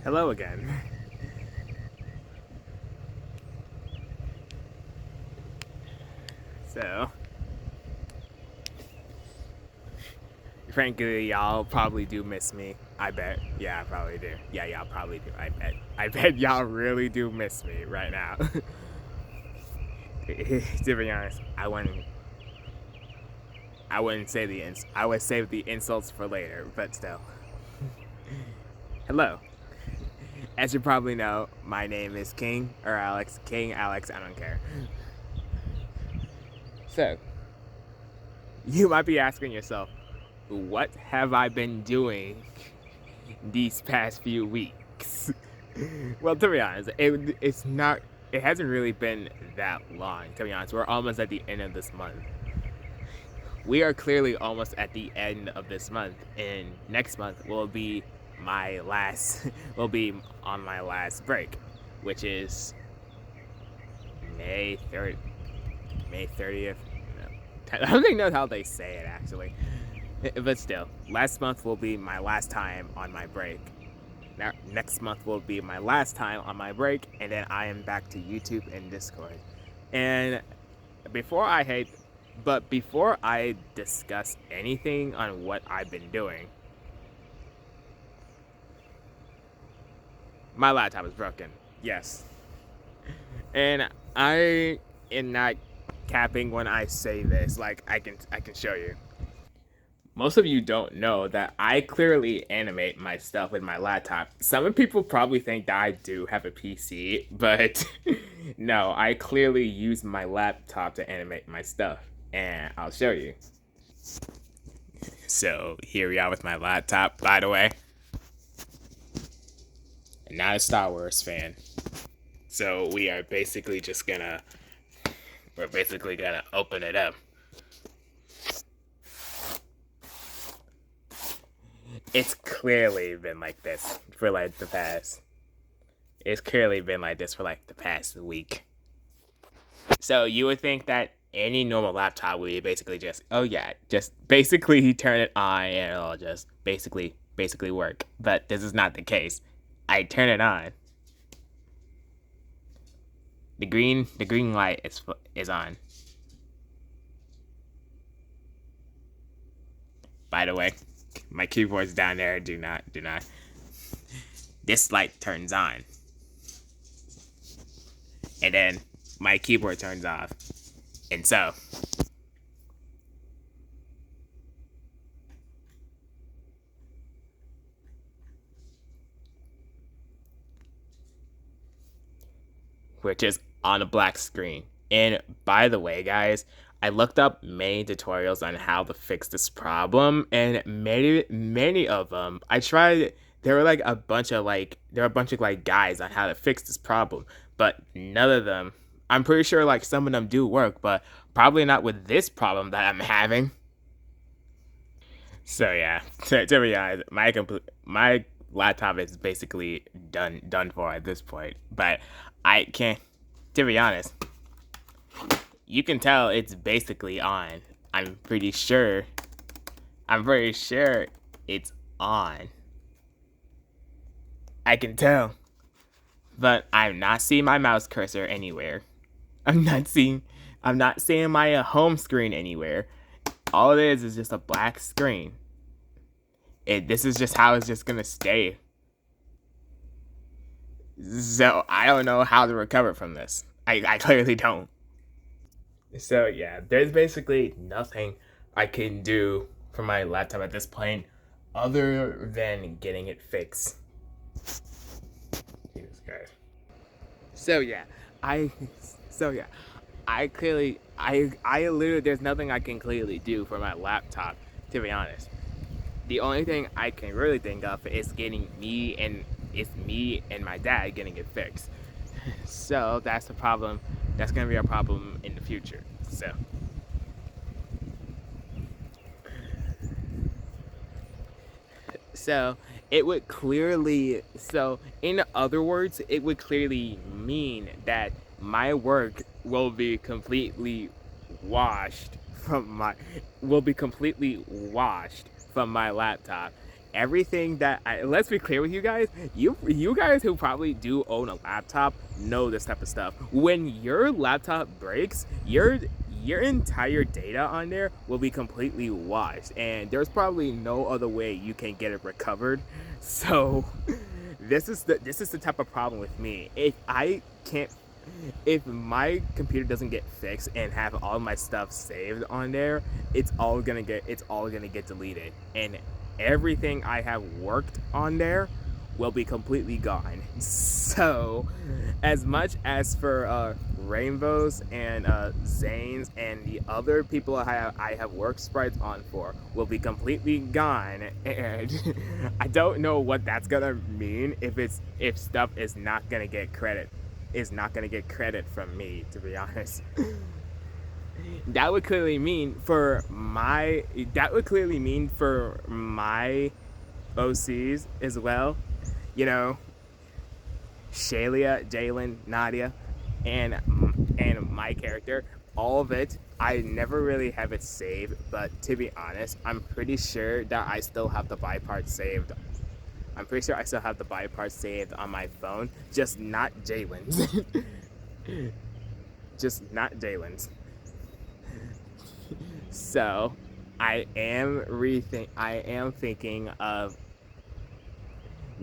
Hello again. So, frankly, y'all probably do miss me. I bet. Yeah, I probably do. Yeah, y'all probably do. I bet. I bet y'all really do miss me right now. To be honest, I wouldn't say I would save the insults for later, but still. Hello. As you probably know, my name is King or Alex. King, Alex, I don't care. So, you might be asking yourself, what have I been doing these past few weeks? Well, to be honest, it's not. It hasn't really been that long. To be honest, we're almost at the end of this month. We are clearly almost at the end of this month, and next month will be my last. Will be on my last break, which is May 3rd. May 30th. I don't think know how they say it actually. But still, last month will be my last time on my break. Now, next month will be my last time on my break, and then I am back to YouTube and Discord. And before I discuss anything on what I've been doing, my laptop is broken. Yes. And I am not capping when I say this. Like I can show you. Most of you don't know that I clearly animate my stuff with my laptop. Some people probably think that I do have a PC, but no, I clearly use my laptop to animate my stuff, and I'll show you. So here we are with my laptop, by the way. I'm not a Star Wars fan, so we're basically gonna open it up. It's clearly been like this for like the past. It's clearly been like this for like the past week. So you would think that any normal laptop would basically just basically turn it on and it'll just basically work. But this is not the case. I turn it on. The green light is on. By the way, my keyboard's down there. Do not. This light turns on. And then my keyboard turns off. And so we're just on a black screen. And by the way, guys, I looked up many tutorials on how to fix this problem, and many of them I tried. There were a bunch of guys on how to fix this problem, but none of them. I'm pretty sure some of them do work, but probably not with this problem that I'm having. So yeah, to be honest, my laptop is basically done for at this point. But I can't. To be honest, you can tell it's basically on. I'm pretty sure it's on. I can tell. But I'm not seeing my mouse cursor anywhere. I'm not seeing my home screen anywhere. All it is just a black screen. This is just how it's just gonna stay. So I don't know how to recover from this. I clearly don't. So yeah, there's basically nothing I can do for my laptop at this point other than getting it fixed. Jesus Christ. So yeah, I literally there's nothing I can clearly do for my laptop, to be honest. The only thing I can really think of is me and my dad getting it fixed. So that's the problem. That's gonna be a problem in the future. So it would clearly. So in other words, it would clearly mean that my work will be completely washed from my laptop, everything that let's be clear with you guys. You guys who probably do own a laptop know this type of stuff. When your laptop breaks, your entire data on there will be completely washed, and there's probably no other way you can get it recovered. So this is the type of problem with me. If my computer doesn't get fixed and have all my stuff saved on there, it's all gonna get deleted, and everything I have worked on there will be completely gone. So, as much as for Rainbows and Zanes and the other people I have worked sprites on for will be completely gone, and I don't know what that's gonna mean if stuff is not gonna get credit from me, to be honest. That would clearly mean for my OCs as well. You know, Shalia, Jalen, Nadia, and my character, all of it. I never really have it saved, but to be honest, I'm pretty sure that I still have the buy part saved. I'm pretty sure I still have the buy part saved on my phone, just not Jalen's. Just not Jalen's. So, I am thinking of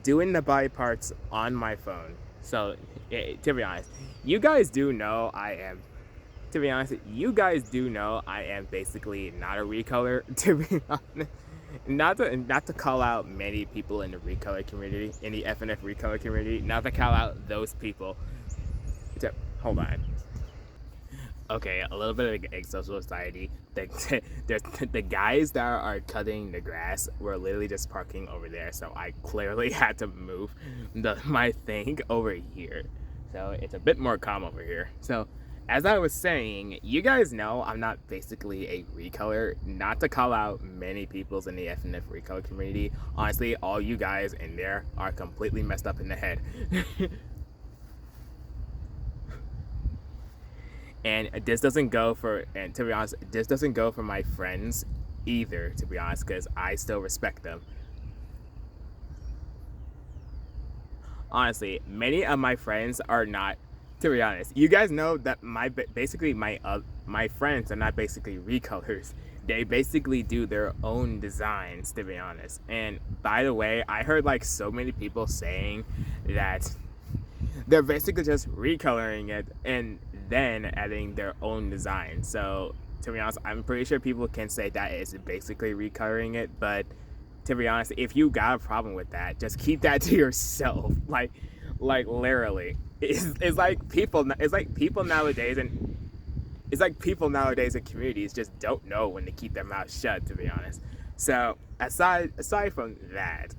doing the buy parts on my phone. So, to be honest, you guys do know I am. To be honest, you guys do know I am basically not a recolor. To be honest, not to call out many people in the recolor community, in the FNF recolor community, not to call out those people. Hold on. Okay, a little bit of social society. The guys that are cutting the grass were literally just parking over there, so I clearly had to move my thing over here. So it's a bit more calm over here. So, as I was saying, you guys know I'm not basically a recolor. Not to call out many peoples in the FNF recolor community. Honestly, all you guys in there are completely messed up in the head. And this doesn't go for, and to be honest, this doesn't go for my friends either, to be honest, because I still respect them. Honestly, many of my friends are not, to be honest. You guys know that my friends are not basically recolors. They basically do their own designs, to be honest. And by the way, I heard like so many people saying that they're basically just recoloring it and then adding their own design. So to be honest, I'm pretty sure people can say that is basically recoloring it, but to be honest, if you got a problem with that, just keep that to yourself. Like literally, it's like people nowadays in communities just don't know when to keep their mouth shut, to be honest. So aside from that,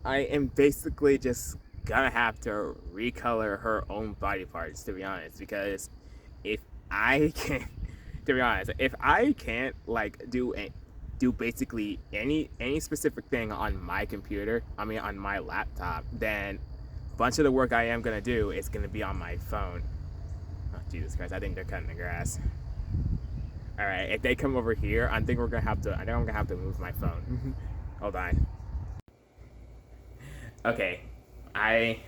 I am basically just gonna have to recolor her own body parts, to be honest, because if I can't, to be honest, if I can't like do basically any specific thing on my computer, I mean on my laptop, then a bunch of the work I am gonna do is gonna be on my phone. Oh, Jesus Christ, I think they're cutting the grass. All right, if they come over here, I think I'm gonna have to move my phone. Hold on. Okay, I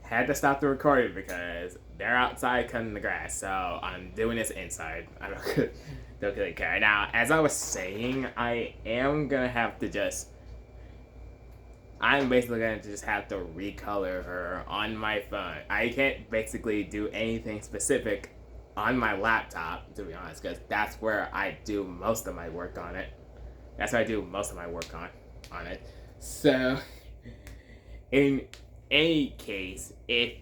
had to stop the recording because they're outside cutting the grass, so I'm doing this inside. I don't really care. Now, as I was saying, I'm basically gonna just have to recolor her on my phone. I can't basically do anything specific on my laptop, to be honest, because that's where I do most of my work on it. That's where I do most of my work on it. So, in any case, if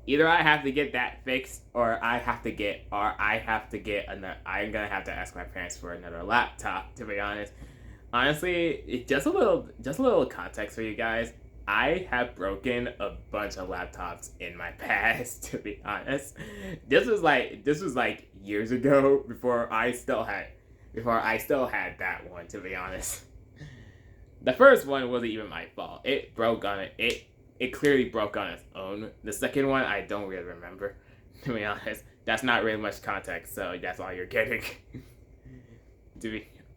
either I have to get that fixed, or I'm gonna have to ask my parents for another laptop, to be honest. Honestly, just a little context for you guys. I have broken a bunch of laptops in my past, to be honest. This was like years ago, before I still had that one, to be honest. The first one wasn't even my fault. It broke on it. It clearly broke on its own. The second one, I don't really remember, to be honest. That's not really much context, so that's all you're getting.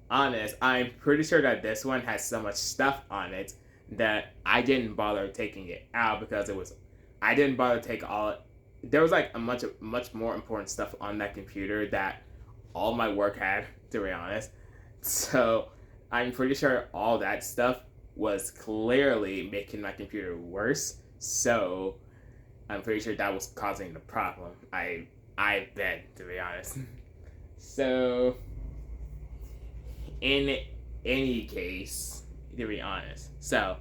honest, I'm pretty sure that this one has so much stuff on it that I didn't bother taking it out because I didn't bother to take all. There was like a much more important stuff on that computer that all my work had, to be honest. So I'm pretty sure all that stuff was clearly making my computer worse. So I'm pretty sure that was causing the problem. I bet, to be honest. So in any case, to be honest. So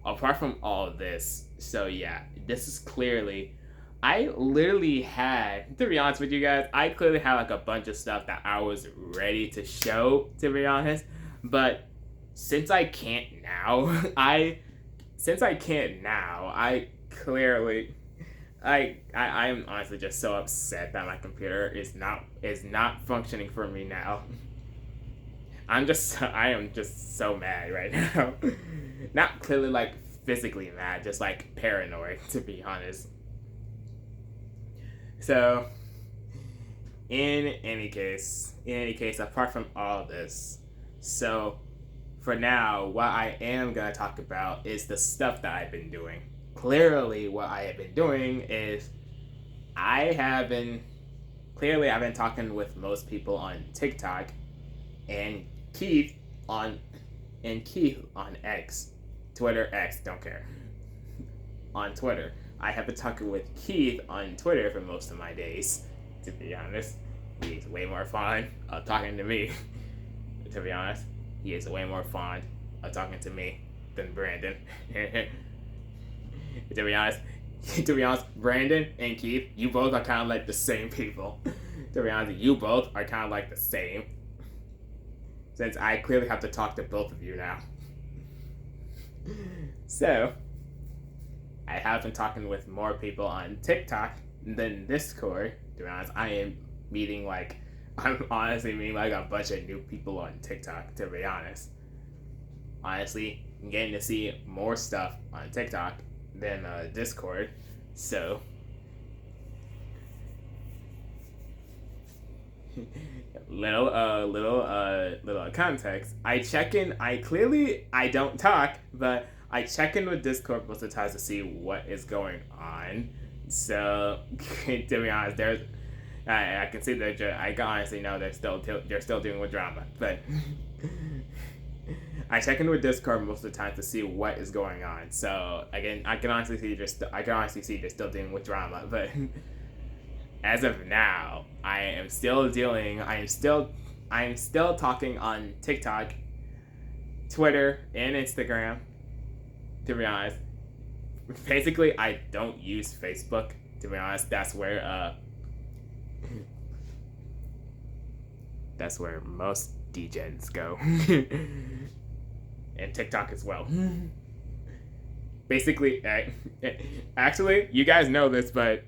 apart from all of this, so yeah, this is clearly I literally had, to be honest with you guys, I clearly had like a bunch of stuff that I was ready to show, to be honest. But since I can't now, I clearly I'm honestly just so upset that my computer is not functioning for me now. I am just so mad right now. Not clearly like physically mad, just like paranoid, to be honest. So in any case, apart from all this, so for now, what I am gonna talk about is the stuff that I've been doing. Clearly, what I have been doing is I have been I've been talking with most people on TikTok and Keith on X, Twitter X, don't care. On Twitter, I have been talking with Keith on Twitter for most of my days. To be honest, he's way more fun of talking to me. To be honest, he is way more fond of talking to me than Brandon. to be honest, Brandon and Keith, you both are kind of like the same people. To be honest, you both are kind of like the same. Since I clearly have to talk to both of you now. So, I have been talking with more people on TikTok than Discord. To be honest, I'm honestly meeting like a bunch of new people on TikTok, to be honest. Honestly, I'm getting to see more stuff on TikTok than Discord. So, little context. I don't talk, but I check in with Discord most of the time to see what is going on. So to be honest, I can see that I can honestly know they're still dealing with drama, but I check in with Discord most of the time to see what is going on. So again, I can honestly see they're still dealing with drama, but as of now, I am still talking on TikTok, Twitter, and Instagram. To be honest, basically, I don't use Facebook. To be honest, that's where most DJs go, and TikTok as well. Basically, actually, you guys know this, but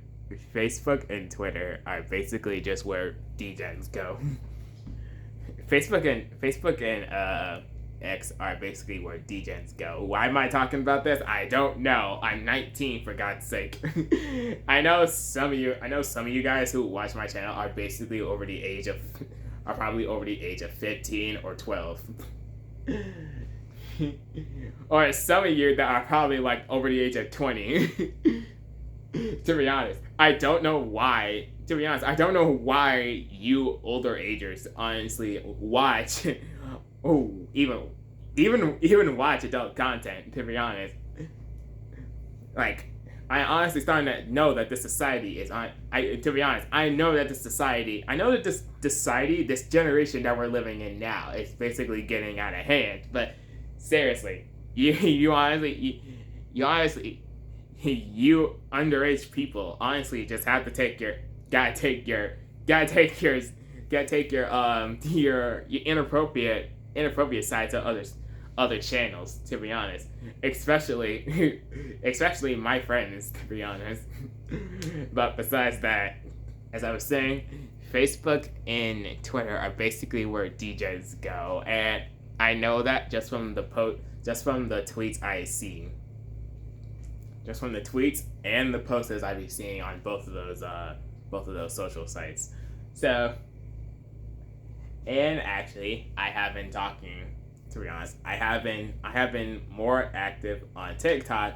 Facebook and Twitter are basically just where DJs go. Facebook and X are basically where DJs go. Why am I talking about this? I don't know. I'm 19, for God's sake. I know some of you guys who watch my channel are basically probably over the age of 15 or 12. Or some of you that are probably like over the age of 20. To be honest, I don't know why. To be honest, I don't know why you older agers honestly watch, even watch adult content. To be honest, like I honestly starting to know that this society is on. To be honest, I know that this society, this generation that we're living in now, is basically getting out of hand. But seriously, you honestly. You underage people honestly just have to take your inappropriate side to other channels, to be honest, especially my friends, to be honest. But besides that, as I was saying, Facebook and Twitter are basically where DJs go, and I know that just from the tweets I see. Just from the tweets and the posters I be seeing on both of those social sites. So And actually, I have been talking. To be honest, I have been more active on TikTok,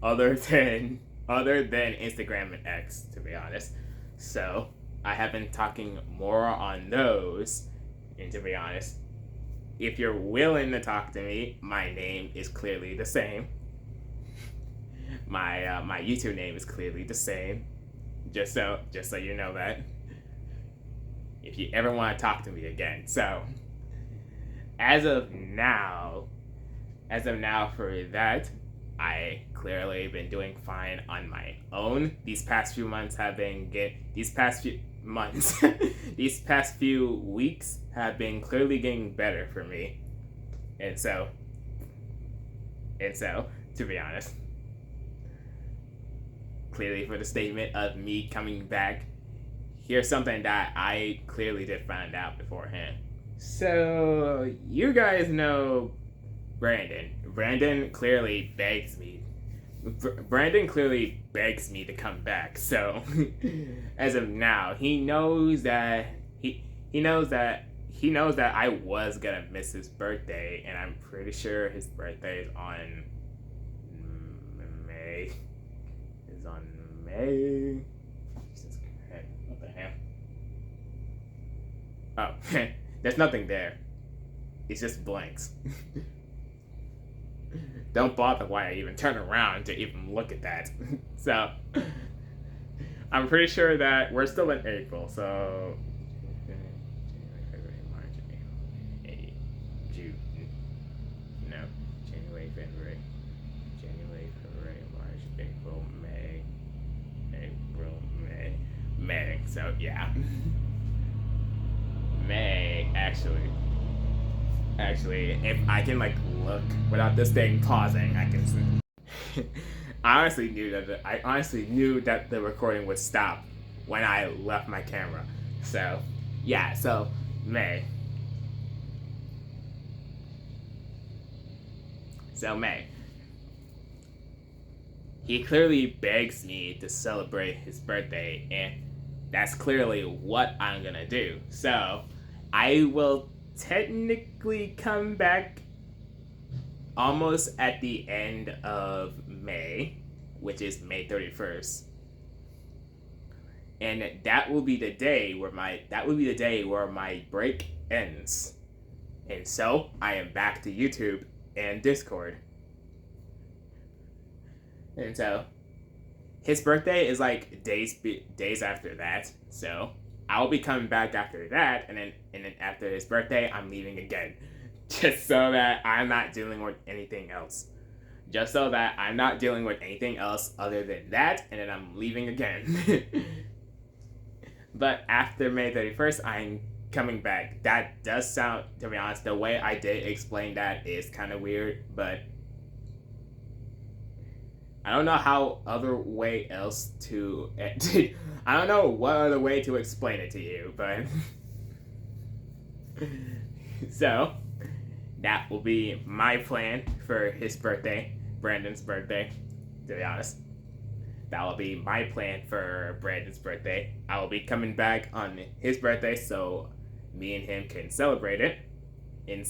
other than Instagram and X. To be honest, so I have been talking more on those. And to be honest, if you're willing to talk to me, my name is clearly the same. My YouTube name is clearly the same. Just so you know that. If you ever want to talk to me again, so as of now, for that, I clearly been doing fine on my own. These past few months have been these past few months, these past few weeks have been clearly getting better for me, and so to be honest, clearly for the statement of me coming back, here's something that I clearly did find out beforehand. So you guys know Brandon. Brandon clearly begs me to come back. So as of now, he knows that I was gonna miss his birthday, and I'm pretty sure his birthday is on May. Is on May. What the hell? Oh, there's nothing there. It's just blanks. Don't bother why I even turn around to even look at that. So, I'm pretty sure that we're still in April, so. February, March, April, June. No. January, February, March, April, May. May. So, yeah. May, actually, if I can look without this thing pausing, I can. I honestly knew that the recording would stop when I left my camera. So, yeah. So May. He clearly begs me to celebrate his birthday, and that's clearly what I'm gonna do. So, I will technically come back almost at the end of May, which is May 31st. And that will be the day where my break ends. And so I am back to YouTube and Discord. And so his birthday is days after that. So I'll be coming back after that, and then after his birthday, I'm leaving again, just so that I'm not dealing with anything else. Other than that, and then I'm leaving again. But after May 31st, I'm coming back. That does sound, to be honest, the way I did explain that is kind of weird, but I don't know how other way else to. I don't know what other way to explain it to you, but so that will be my plan for his birthday, Brandon's birthday. To be honest, that will be my plan for Brandon's birthday. I will be coming back on his birthday, so me and him can celebrate it, and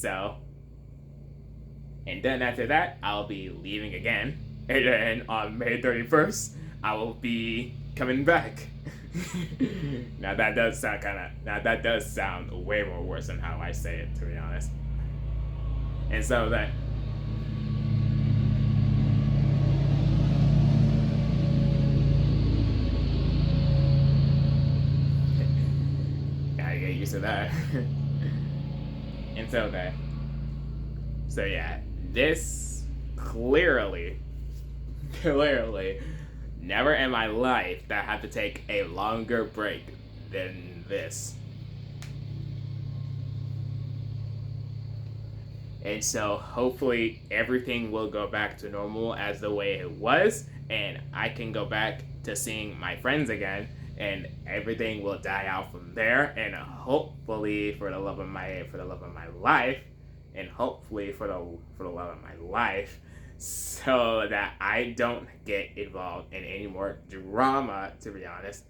then after that, I'll be leaving again. And then on May 31st, I will be coming back. Now that does sound way more worse than how I say it, to be honest. And so that. Gotta get used to that. And so yeah, this clearly, never in my life that I have to take a longer break than this. And so hopefully everything will go back to normal as the way it was, and I can go back to seeing my friends again, and everything will die out from there, and hopefully for the love of my life, so that I don't get involved in any more drama. To be honest,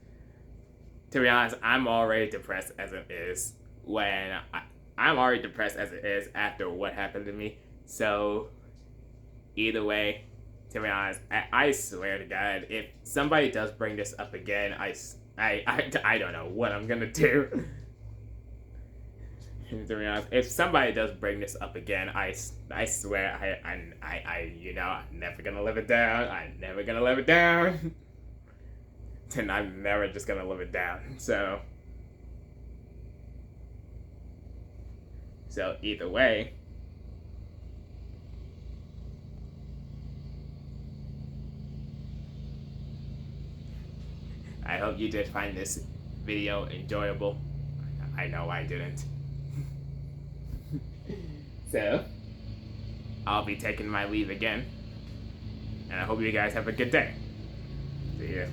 I'm already depressed as it is. I'm already depressed as it is after what happened to me. So either way, to be honest, I swear to God, if somebody does bring this up again, I don't know what I'm gonna do. To be honest, if somebody does bring this up again, I swear I'm never gonna live it down. I'm never gonna live it down. And I'm never just gonna live it down. So either way, I hope you did find this video enjoyable. I know I didn't. So, I'll be taking my leave again. And I hope you guys have a good day. See ya.